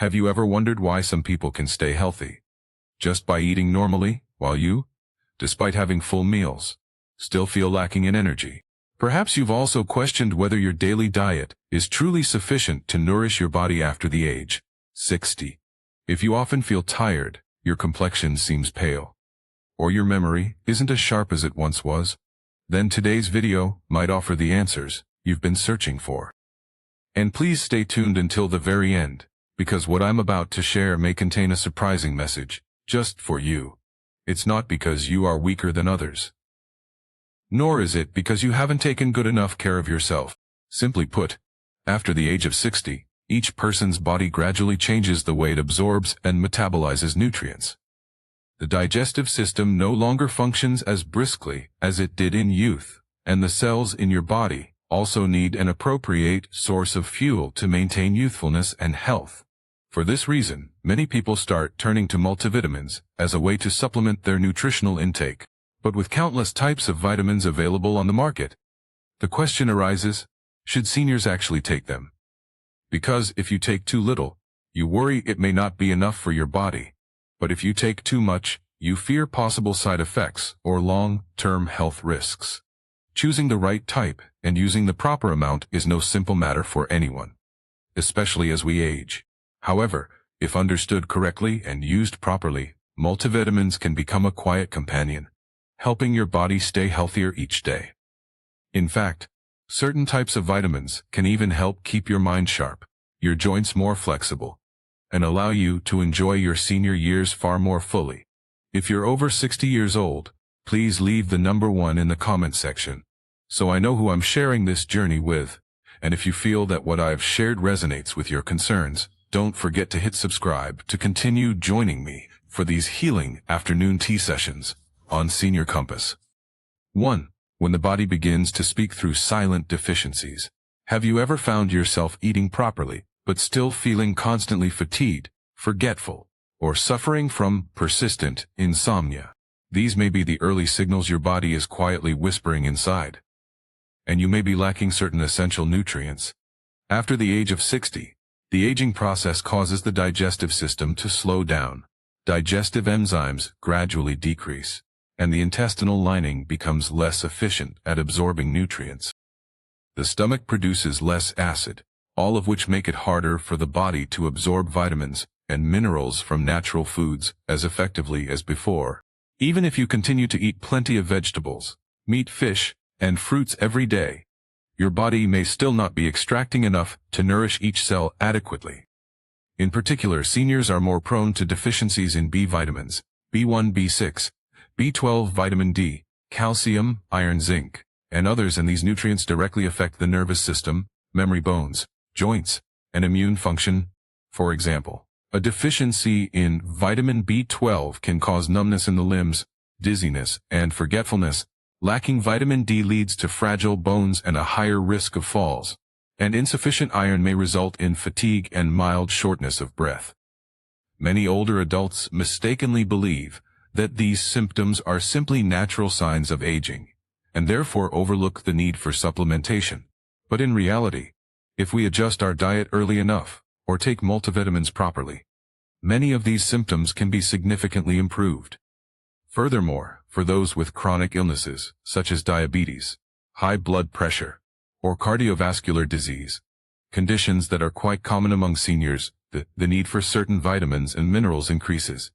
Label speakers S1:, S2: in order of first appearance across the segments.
S1: Have you ever wondered why some people can stay healthy just by eating normally, while you, despite having full meals, still feel lacking in energy? Perhaps you've also questioned whether your daily diet is truly sufficient to nourish your body after the age 60. If you often feel tired, your complexion seems pale, or your memory isn't as sharp as it once was, then today's video might offer the answers you've been searching for. And please stay tuned until the very end, because what I'm about to share may contain a surprising message just for you. It's not because you are weaker than others, nor is it because you haven't taken good enough care of yourself. Simply put, after the age of 60, each person's body gradually changes the way it absorbs and metabolizes nutrients. The digestive system no longer functions as briskly as it did in youth, and the cells in your body also need an appropriate source of fuel to maintain youthfulness and health. For this reason, many people start turning to multivitamins as a way to supplement their nutritional intake. But with countless types of vitamins available on the market, the question arises, should seniors actually take them? Because if you take too little, you worry it may not be enough for your body. But if you take too much, you fear possible side effects or long-term health risks. Choosing the right type and using the proper amount is no simple matter for anyone, especially as we age. However, if understood correctly and used properly, multivitamins can become a quiet companion, helping your body stay healthier each day. In fact, certain types of vitamins can even help keep your mind sharp, your joints more flexible, and allow you to enjoy your senior years far more fully. If you're over 60 years old, please leave the number 1 in the comment section, so I know who I'm sharing this journey with. And if you feel that what I've shared resonates with your concerns, don't forget to hit subscribe to continue joining me for these healing afternoon tea sessions on Senior Compass. 1. When the body begins to speak through silent deficiencies. Have you ever found yourself eating properly, but still feeling constantly fatigued, forgetful, or suffering from persistent insomnia? These may be the early signals your body is quietly whispering inside. And you may be lacking certain essential nutrients. After the age of 60, the aging process causes the digestive system to slow down. Digestive enzymes gradually decrease, and the intestinal lining becomes less efficient at absorbing nutrients. The stomach produces less acid, all of which make it harder for the body to absorb vitamins and minerals from natural foods as effectively as before. Even if you continue to eat plenty of vegetables, meat, fish, and fruits every day, your body may still not be extracting enough to nourish each cell adequately. In particular, seniors are more prone to deficiencies in B vitamins, B1, B6, B12, vitamin D, calcium, iron, zinc, and others, and these nutrients directly affect the nervous system, memory, bones, joints, and immune function. For example, a deficiency in vitamin B12 can cause numbness in the limbs, dizziness, and forgetfulness. Lacking vitamin D leads to fragile bones and a higher risk of falls. And insufficient iron may result in fatigue and mild shortness of breath. Many older adults mistakenly believe that these symptoms are simply natural signs of aging, and therefore overlook the need for supplementation. But in reality, if we adjust our diet early enough, or take multivitamins properly, many of these symptoms can be significantly improved. Furthermore, for those with chronic illnesses, such as diabetes, high blood pressure, or cardiovascular disease, conditions that are quite common among seniors, the need for certain vitamins and minerals increases,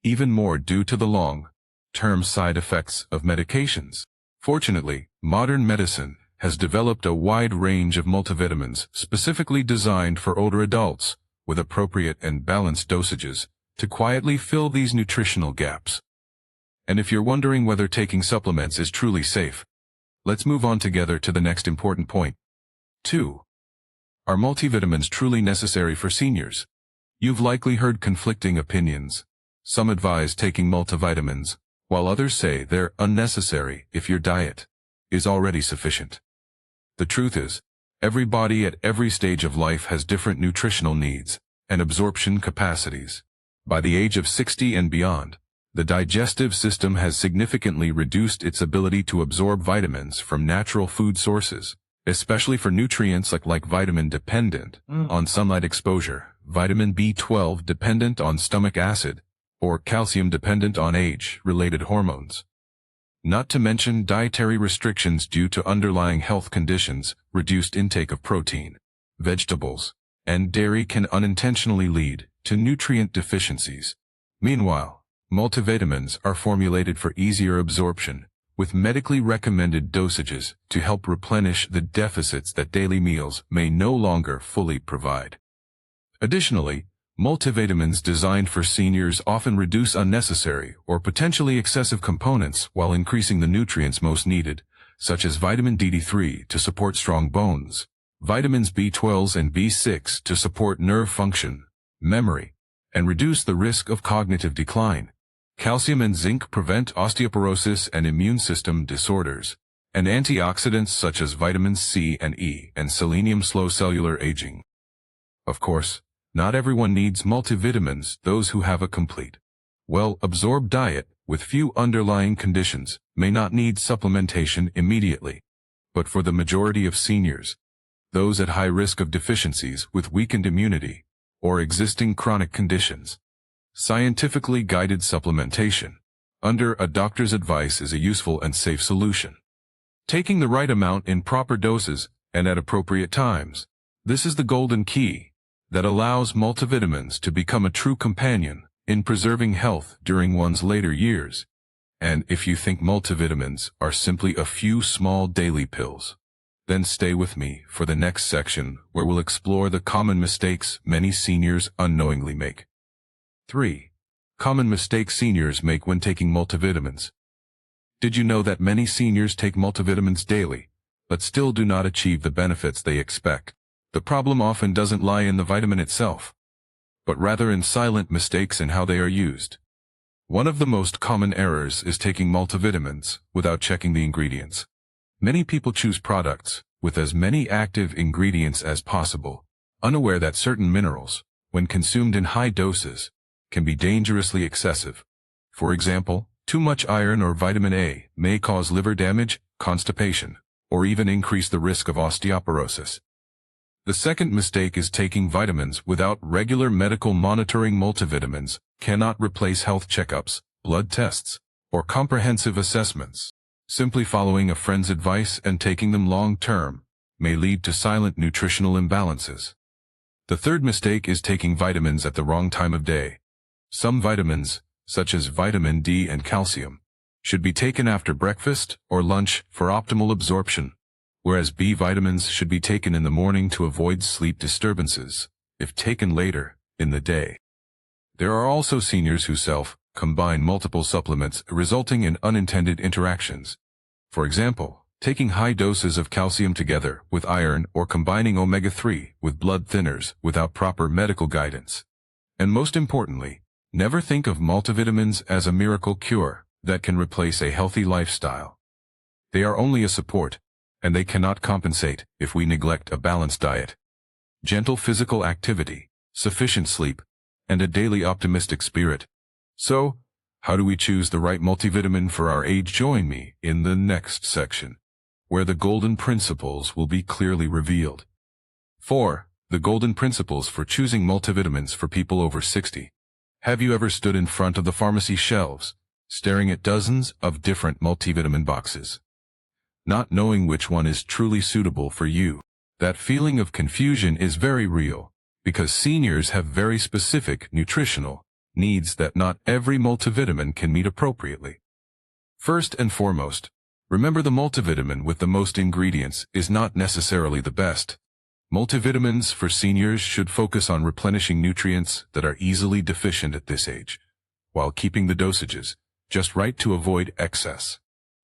S1: even more due to the long-term side effects of medications. Fortunately, modern medicine has developed a wide range of multivitamins specifically designed for older adults, with appropriate and balanced dosages, to quietly fill these nutritional gaps. And if you're wondering whether taking supplements is truly safe, let's move on together to the next important point. 2. Are multivitamins truly necessary for seniors? You've likely heard conflicting opinions. Some advise taking multivitamins, while others say they're unnecessary if your diet is already sufficient. The truth is, every body at every stage of life has different nutritional needs and absorption capacities. By the age of 60 and beyond, the digestive system has significantly reduced its ability to absorb vitamins from natural food sources, especially for nutrients like vitamin dependent on sunlight exposure. vitamin B12 dependent on stomach acid, or calcium dependent on age-related hormones. Not to mention dietary restrictions due to underlying health conditions, reduced intake of protein, vegetables, and dairy can unintentionally lead to nutrient deficiencies. Meanwhile, multivitamins are formulated for easier absorption, with medically recommended dosages to help replenish the deficits that daily meals may no longer fully provide. Additionally, multivitamins designed for seniors often reduce unnecessary or potentially excessive components while increasing the nutrients most needed, such as vitamin D3 to support strong bones, vitamins B12 and B6 to support nerve function, memory, and reduce the risk of cognitive decline. Calcium and zinc prevent osteoporosis and immune system disorders, and antioxidants such as vitamins C and E and selenium slow cellular aging. Of course, not everyone needs multivitamins. Those who have a complete, well-absorbed diet with few underlying conditions may not need supplementation immediately. But for the majority of seniors, those at high risk of deficiencies with weakened immunity or existing chronic conditions, scientifically guided supplementation, under a doctor's advice, is a useful and safe solution. Taking the right amount in proper doses and at appropriate times, this is the golden key that allows multivitamins to become a true companion in preserving health during one's later years. And if you think multivitamins are simply a few small daily pills, then stay with me for the next section where we'll explore the common mistakes many seniors unknowingly make. 3. Common mistakes seniors make when taking multivitamins. Did you know that many seniors take multivitamins daily, but still do not achieve the benefits they expect? The problem often doesn't lie in the vitamin itself, but rather in silent mistakes in how they are used. One of the most common errors is taking multivitamins without checking the ingredients. Many people choose products with as many active ingredients as possible, unaware that certain minerals, when consumed in high doses, can be dangerously excessive. For example, too much iron or vitamin A may cause liver damage, constipation, or even increase the risk of osteoporosis. The second mistake is taking vitamins without regular medical monitoring. Multivitamins cannot replace health checkups, blood tests, or comprehensive assessments. Simply following a friend's advice and taking them long-term may lead to silent nutritional imbalances. The third mistake is taking vitamins at the wrong time of day. Some vitamins, such as vitamin D and calcium, should be taken after breakfast or lunch for optimal absorption, whereas B vitamins should be taken in the morning to avoid sleep disturbances, if taken later in the day. There are also seniors who combine multiple supplements, resulting in unintended interactions. For example, taking high doses of calcium together with iron or combining omega-3 with blood thinners without proper medical guidance. And most importantly, never think of multivitamins as a miracle cure that can replace a healthy lifestyle. They are only a support, and they cannot compensate if we neglect a balanced diet, gentle physical activity, sufficient sleep, and a daily optimistic spirit. So, how do we choose the right multivitamin for our age? Join me in the next section, where the golden principles will be clearly revealed. 4. The golden principles for choosing multivitamins for people over 60. Have you ever stood in front of the pharmacy shelves, staring at dozens of different multivitamin boxes, not knowing which one is truly suitable for you? That feeling of confusion is very real, because seniors have very specific nutritional needs that not every multivitamin can meet appropriately. First and foremost, remember the multivitamin with the most ingredients is not necessarily the best. Multivitamins for seniors should focus on replenishing nutrients that are easily deficient at this age, while keeping the dosages just right to avoid excess.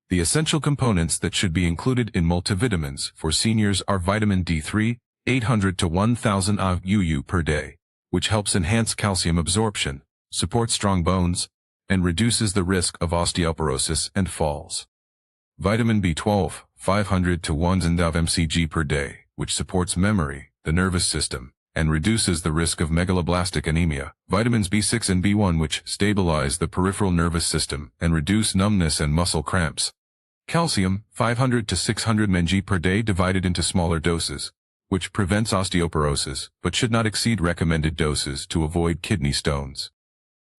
S1: The essential components that should be included in multivitamins for seniors are vitamin D3, 800 to 1000 IU per day, which helps enhance calcium absorption, supports strong bones, and reduces the risk of osteoporosis and falls. Vitamin B12, 500 to 1000 mcg per day, which supports memory, the nervous system, and reduces the risk of megaloblastic anemia. Vitamins B6 and B1, which stabilize the peripheral nervous system and reduce numbness and muscle cramps. Calcium, 500 to 600 mg per day divided into smaller doses, which prevents osteoporosis but should not exceed recommended doses to avoid kidney stones.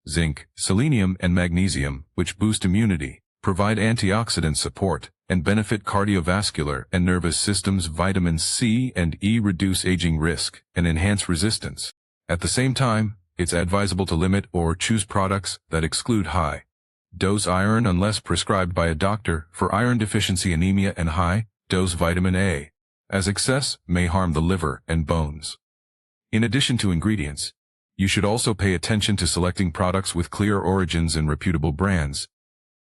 S1: Zinc, selenium, and magnesium, which boost immunity, provide antioxidant support, and benefit cardiovascular and nervous systems. Vitamins C and E reduce aging risk and enhance resistance. At the same time, it's advisable to limit or choose products that exclude high-dose iron unless prescribed by a doctor for iron deficiency anemia and high-dose vitamin A, as excess may harm the liver and bones. In addition to ingredients, you should also pay attention to selecting products with clear origins and reputable brands.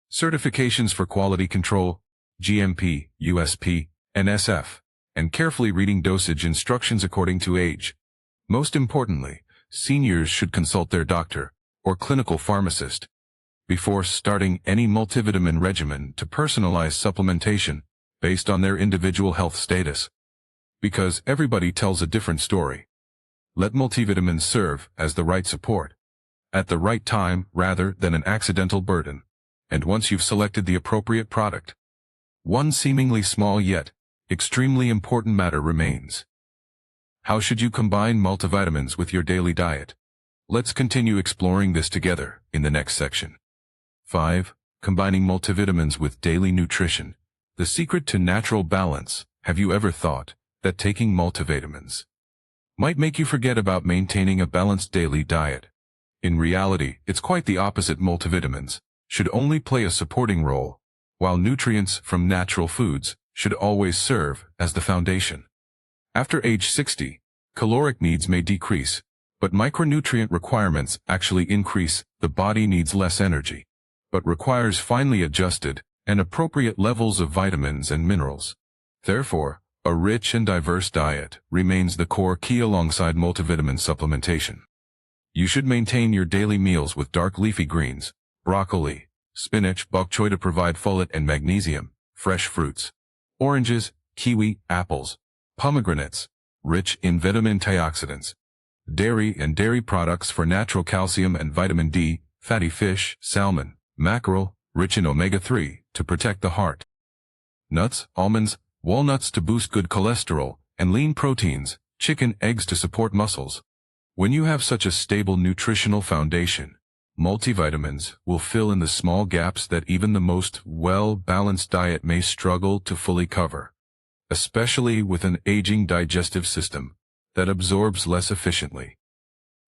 S1: Certifications for quality control, GMP, USP, and SF, and carefully reading dosage instructions according to age. Most importantly, seniors should consult their doctor or clinical pharmacist before starting any multivitamin regimen to personalize supplementation based on their individual health status. Because everybody tells a different story. Let multivitamins serve as the right support at the right time rather than an accidental burden. And once you've selected the appropriate product, one seemingly small yet extremely important matter remains. How should you combine multivitamins with your daily diet? Let's continue exploring this together in the next section. 5. Combining multivitamins with daily nutrition. The secret to natural balance. Have you ever thought that taking multivitamins might make you forget about maintaining a balanced daily diet? In reality, it's quite the opposite. Multivitamins should only play a supporting role, while nutrients from natural foods should always serve as the foundation. After age 60, caloric needs may decrease, but micronutrient requirements actually increase. The body needs less energy, but requires finely adjusted and appropriate levels of vitamins and minerals. Therefore, a rich and diverse diet remains the core key alongside multivitamin supplementation. You should maintain your daily meals with dark leafy greens, broccoli, spinach, bok choy to provide folate and magnesium, fresh fruits, oranges, kiwi, apples, pomegranates, rich in vitamin antioxidants, dairy and dairy products for natural calcium and vitamin D, fatty fish, salmon, mackerel, rich in omega-3 to protect the heart, nuts, almonds, walnuts to boost good cholesterol, and lean proteins, chicken, eggs to support muscles. When you have such a stable nutritional foundation, multivitamins will fill in the small gaps that even the most well-balanced diet may struggle to fully cover, especially with an aging digestive system that absorbs less efficiently.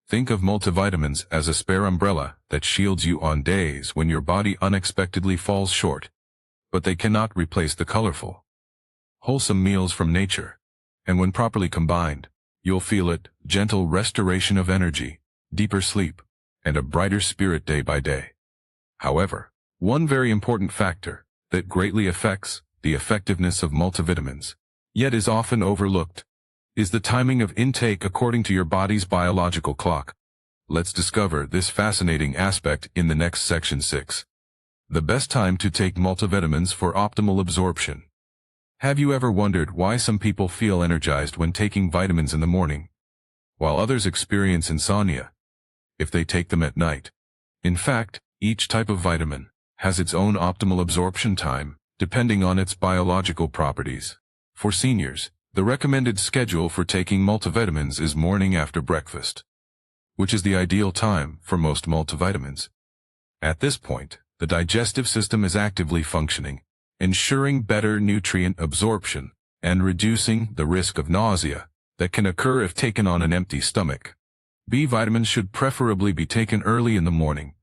S1: Think of multivitamins as a spare umbrella that shields you on days when your body unexpectedly falls short, but they cannot replace the colorful, wholesome meals from nature, and when properly combined, you'll feel it: gentle restoration of energy, deeper sleep, and a brighter spirit day by day. However, one very important factor that greatly affects the effectiveness of multivitamins, yet is often overlooked, is the timing of intake according to your body's biological clock. Let's discover this fascinating aspect in the next section 6. The best time to take multivitamins for optimal absorption. Have you ever wondered why some people feel energized when taking vitamins in the morning, while others experience insomnia if they take them at night? In fact, each type of vitamin has its own optimal absorption time, depending on its biological properties. For seniors, the recommended schedule for taking multivitamins is morning after breakfast, which is the ideal time for most multivitamins. At this point, the digestive system is actively functioning, ensuring better nutrient absorption and reducing the risk of nausea that can occur if taken on an empty stomach. B vitamins should preferably be taken early in the morning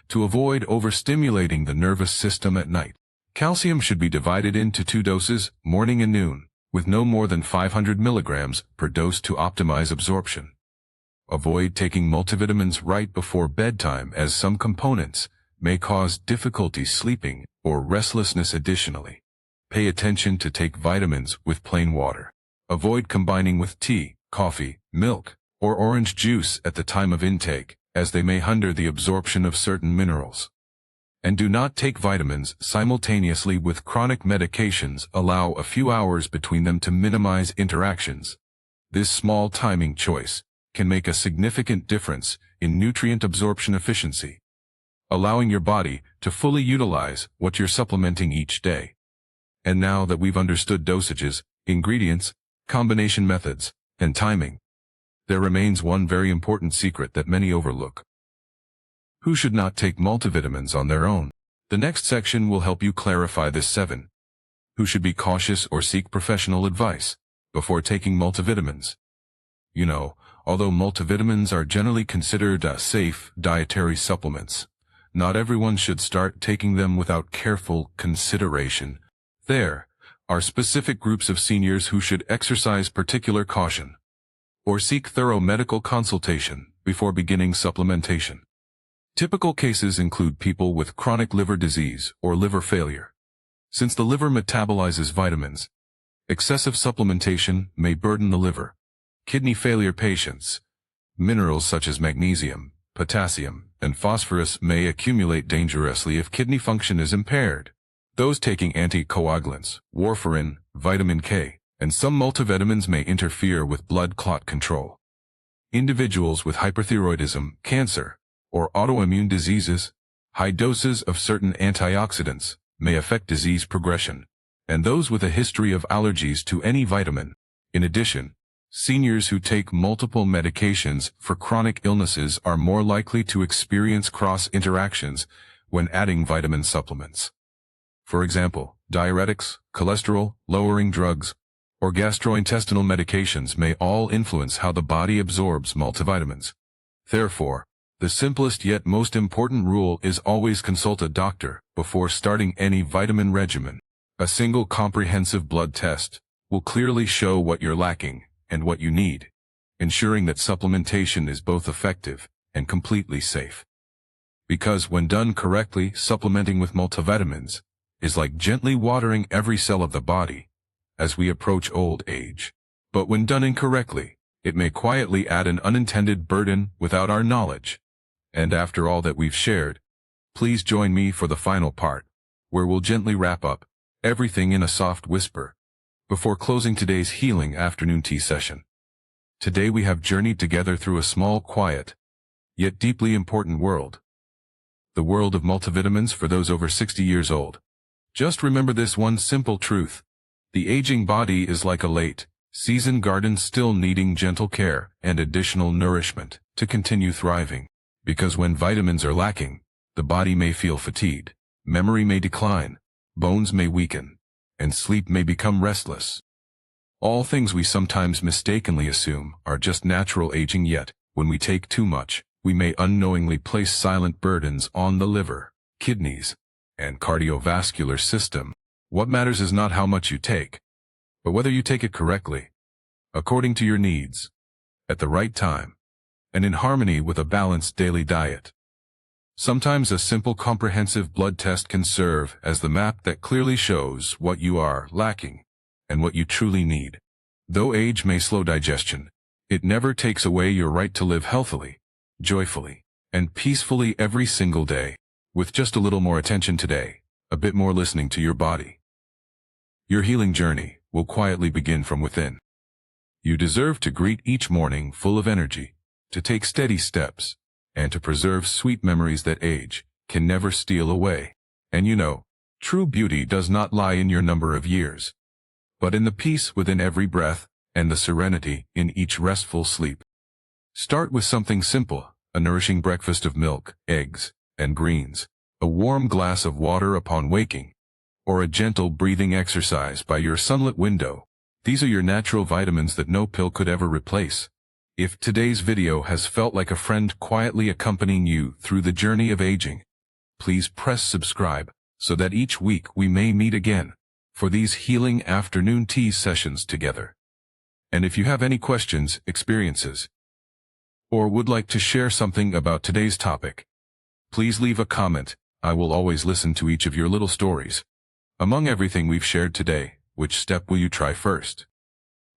S1: to avoid overstimulating the nervous system at night. Calcium should be divided into 2 doses, morning and noon, with no more than 500 milligrams per dose to optimize absorption. Avoid taking multivitamins right before bedtime, as some components may cause difficulty sleeping or restlessness. Additionally, pay attention to take vitamins with plain water. Avoid combining with tea, coffee, milk, or orange juice at the time of intake, as they may hinder the absorption of certain minerals. And do not take vitamins simultaneously with chronic medications. Allow a few hours between them to minimize interactions. This small timing choice can make a significant difference in nutrient absorption efficiency, allowing your body to fully utilize what you're supplementing each day. And now that we've understood dosages, ingredients, combination methods, and timing. There remains one very important secret that many overlook. Who should not take multivitamins on their own? The next section will help you clarify this 7. Who should be cautious or seek professional advice before taking multivitamins? You know, although multivitamins are generally considered safe dietary supplements, not everyone should start taking them without careful consideration. There are specific groups of seniors who should exercise particular caution or seek thorough medical consultation before beginning supplementation. Typical cases include people with chronic liver disease or liver failure. Since the liver metabolizes vitamins, excessive supplementation may burden the liver. Kidney failure patients. Minerals such as magnesium, potassium, and phosphorus may accumulate dangerously if kidney function is impaired. Those taking anticoagulants, warfarin, vitamin K, and some multivitamins may interfere with blood clot control. Individuals with hyperthyroidism, cancer, or autoimmune diseases, high doses of certain antioxidants may affect disease progression, and those with a history of allergies to any vitamin. In addition, seniors who take multiple medications for chronic illnesses are more likely to experience cross-interactions when adding vitamin supplements. For example, diuretics, cholesterol-lowering drugs, or gastrointestinal medications may all influence how the body absorbs multivitamins. Therefore, the simplest yet most important rule is always consult a doctor before starting any vitamin regimen. A single comprehensive blood test will clearly show what you're lacking and what you need, ensuring that supplementation is both effective and completely safe. Because when done correctly, supplementing with multivitamins is like gently watering every cell of the body as we approach old age. But when done incorrectly, it may quietly add an unintended burden without our knowledge. And after all that we've shared, please join me for the final part, where we'll gently wrap up everything in a soft whisper before closing today's healing afternoon tea session. Today we have journeyed together through a small, quiet, yet deeply important world. The world of multivitamins for those over 60 years old. Just remember this one simple truth. The aging body is like a late-season garden still needing gentle care and additional nourishment to continue thriving. Because when vitamins are lacking, the body may feel fatigued, memory may decline, bones may weaken, and sleep may become restless. All things we sometimes mistakenly assume are just natural aging, yet when we take too much, we may unknowingly place silent burdens on the liver, kidneys, and cardiovascular system. What matters is not how much you take, but whether you take it correctly, according to your needs, at the right time, and in harmony with a balanced daily diet. Sometimes a simple comprehensive blood test can serve as the map that clearly shows what you are lacking and what you truly need. Though age may slow digestion, it never takes away your right to live healthily, joyfully, and peacefully every single day. With just a little more attention today, a bit more listening to your body, your healing journey will quietly begin from within. You deserve to greet each morning full of energy, to take steady steps, and to preserve sweet memories that age can never steal away. And you know, true beauty does not lie in your number of years, but in the peace within every breath and the serenity in each restful sleep. Start with something simple, a nourishing breakfast of milk, eggs, and greens, a warm glass of water upon waking, or a gentle breathing exercise by your sunlit window. These are your natural vitamins that no pill could ever replace. If today's video has felt like a friend quietly accompanying you through the journey of aging, please press subscribe so that each week we may meet again for these healing afternoon tea sessions together. And if you have any questions, experiences, or would like to share something about today's topic, please leave a comment. I will always listen to each of your little stories. Among everything we've shared today, which step will you try first?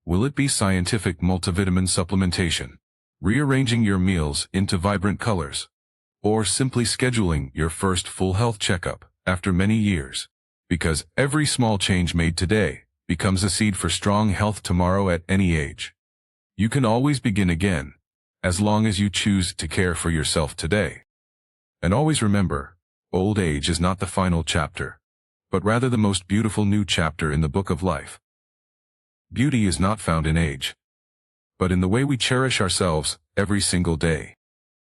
S1: Will it be scientific multivitamin supplementation, rearranging your meals into vibrant colors, or simply scheduling your first full health checkup after many years? Because every small change made today becomes a seed for strong health tomorrow at any age. You can always begin again, as long as you choose to care for yourself today. And always remember, old age is not the final chapter, but rather the most beautiful new chapter in the book of life. Beauty is not found in age, but in the way we cherish ourselves every single day.